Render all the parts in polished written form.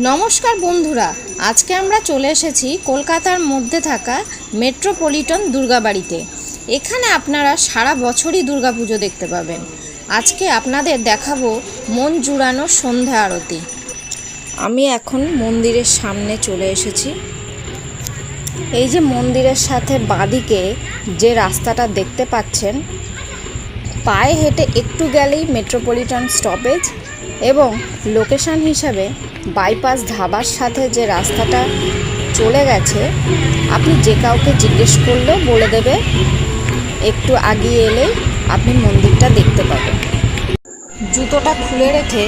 নমস্কার বন্ধুরা, আজকে আমরা চলে এসেছি কলকাতার মধ্যে থাকা মেট্রোপলিটন দুর্গাবাড়িতে। এখানে আপনারা সারা বছরই দুর্গাপুজো দেখতে পাবেন। আজকে আপনাদের দেখাবো মন জুড়ানো সন্ধ্যা আরতি। আমি এখন মন্দিরের সামনে চলে এসেছি। এই যে মন্দিরের সাথে বাঁদিকে যে রাস্তাটা দেখতে পাচ্ছেন, পায়ে হেঁটে একটু গেলেই মেট্রোপলিটন স্টপেজ এবং লোকেশন হিসাবে বাইপাস ধাবার সাথে যে রাস্তাটা চলে গেছে, আপনি যে কাউকে জিজ্ঞেস করলেও বলে দেবে একটু আগিয়ে এলেই আপনি মন্দিরটা দেখতে পাবেন। জুতোটা খুলে রেখে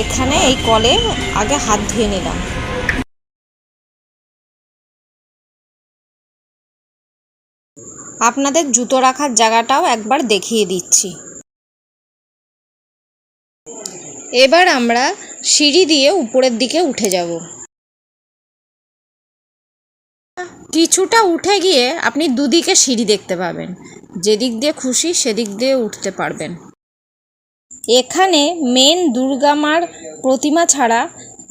এখানে এই কলে আগে হাত ধুয়ে নিলাম। আপনাদের জুতো রাখার জায়গাটাও একবার দেখিয়ে দিচ্ছি। এবার আমরা সিঁড়ি দিয়ে উপরের দিকে উঠে যাব। কিছুটা উঠে গিয়ে আপনি দুদিকে সিঁড়ি দেখতে পাবেন, যেদিক দিয়ে খুশি সেদিক দিয়ে উঠতে পারবেন। এখানে মেন দুর্গা মার প্রতিমা ছাড়া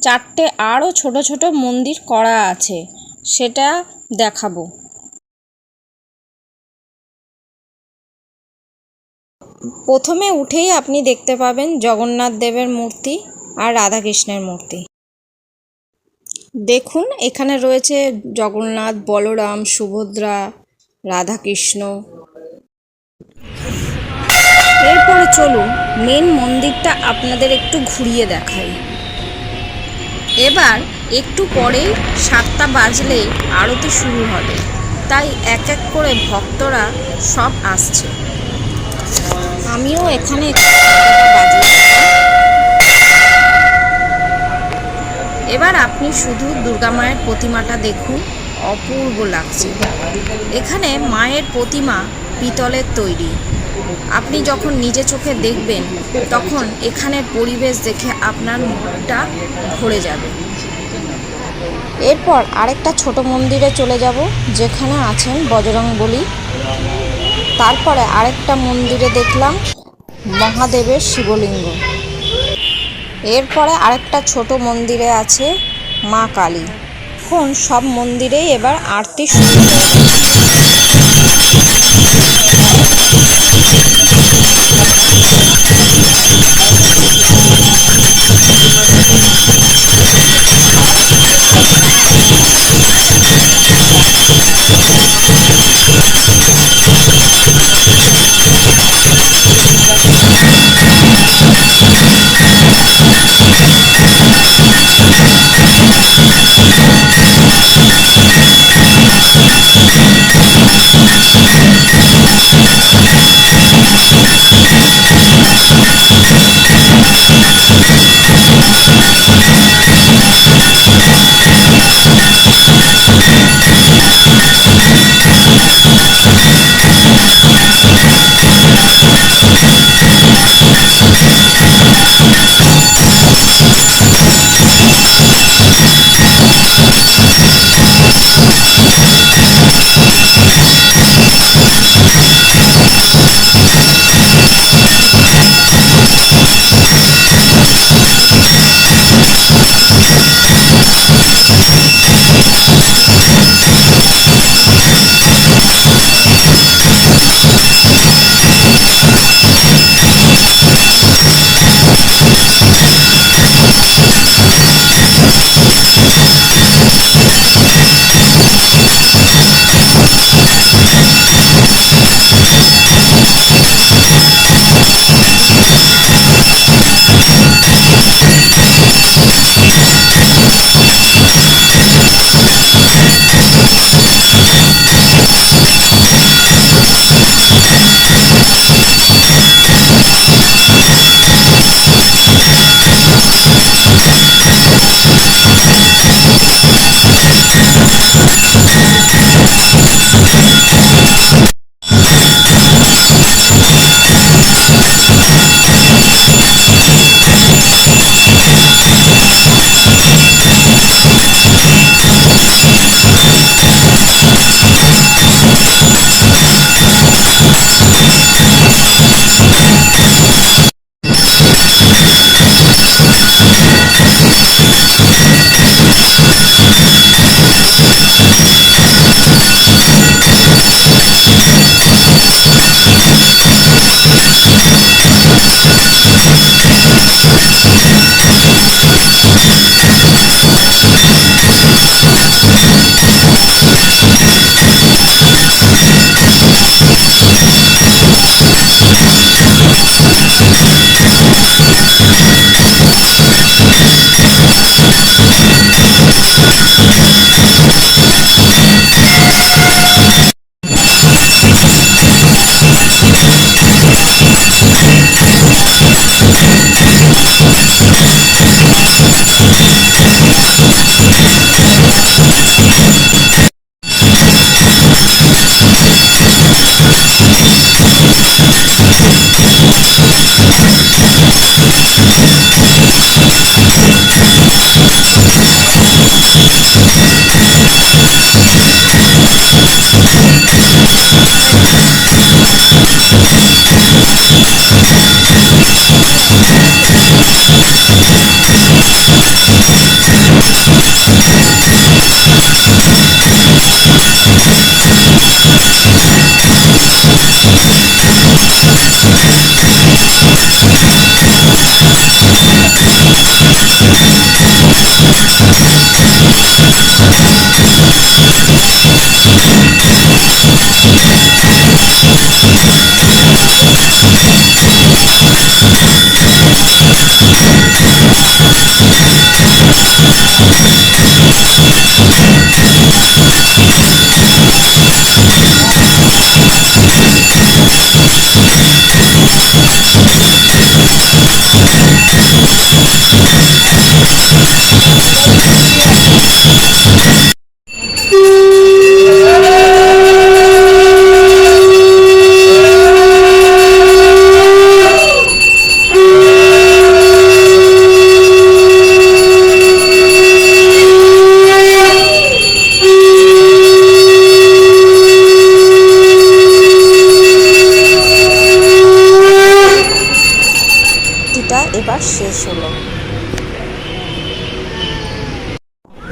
চারটে আরও ছোট ছোট মন্দির করা আছে, সেটা দেখাবো। প্রথমে উঠেই আপনি দেখতে পাবেন জগন্নাথ দেবের মূর্তি আর রাধাকৃষ্ণের মূর্তি। দেখুন, এখানে রয়েছে জগন্নাথ, বলরাম, সুভদ্রা, রাধাকৃষ্ণ। এরপরে চলুন মেন মন্দিরটা আপনাদের একটু ঘুরিয়ে দেখাই। এবার একটু পরেই 7টা বাজলেই আরতি শুরু হবে, তাই এক এক করে ভক্তরা সব আসছে। আমিও এখানে এবার আপনি শুধু দুর্গা মায়ের প্রতিমাটা দেখুন, অপূর্ব লাগছে। এখানে মায়ের প্রতিমা পিতলের তৈরি। আপনি যখন নিজে চোখে দেখবেন তখন এখানের পরিবেশ দেখে আপনার মনটা ভরে যাবে। এরপর আরেকটা ছোট মন্দিরে চলে যাব, যেখানে আছেন বজরংবলী। তারপরে আরেকটা মন্দিরে দেখলাম মহাদেবের শিবলিঙ্গ। এরপরে আরেকটা ছোট মন্দিরে আছে মা কালী। এখন সব মন্দিরেই এবার আরতি শুরু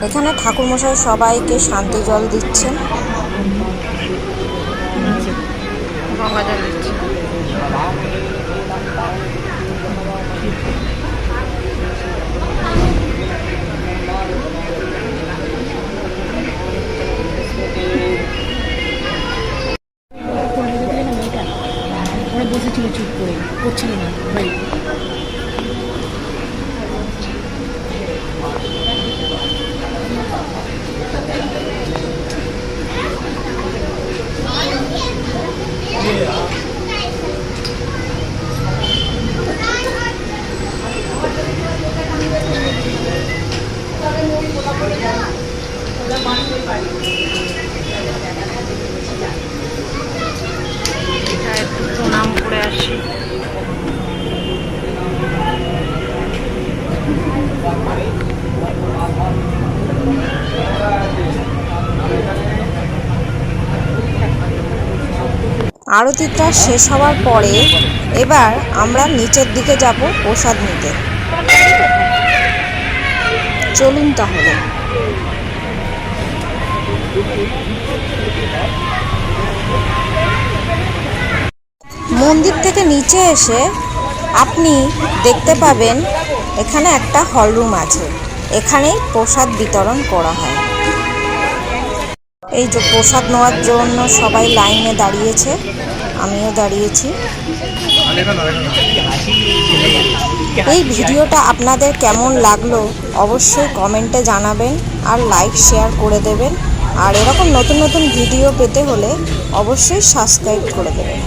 এখানে ঠাকুরমশাই সবাইকে শান্তি জল দিচ্ছেন। গঙ্গা জল দিচ্ছে। বসেছিল চুপ করে, করছিল না ভাই। একটু প্রণাম করে আসি। আরতিটা শেষ হওয়ার পরে এবার আমরা নিচের দিকে যাব প্রসাদ নিতে। চলুন তাহলে। মন্দির থেকে নিচে এসে আপনি দেখতে পাবেন এখানে একটা হলরুম আছে, এখানেই প্রসাদ বিতরণ করা হয়। এই যে প্রসাদ নেওয়ার জন্য সবাই লাইনে দাঁড়িয়েছে, আমিও দাঁড়িয়েছি। এই ভিডিওটা আপনাদের কেমন লাগলো অবশ্যই কমেন্টে জানাবেন, আর লাইক শেয়ার করে দেবেন। আর এরকম নতুন নতুন ভিডিও পেতে হলে অবশ্যই সাবস্ক্রাইব করে দেবেন।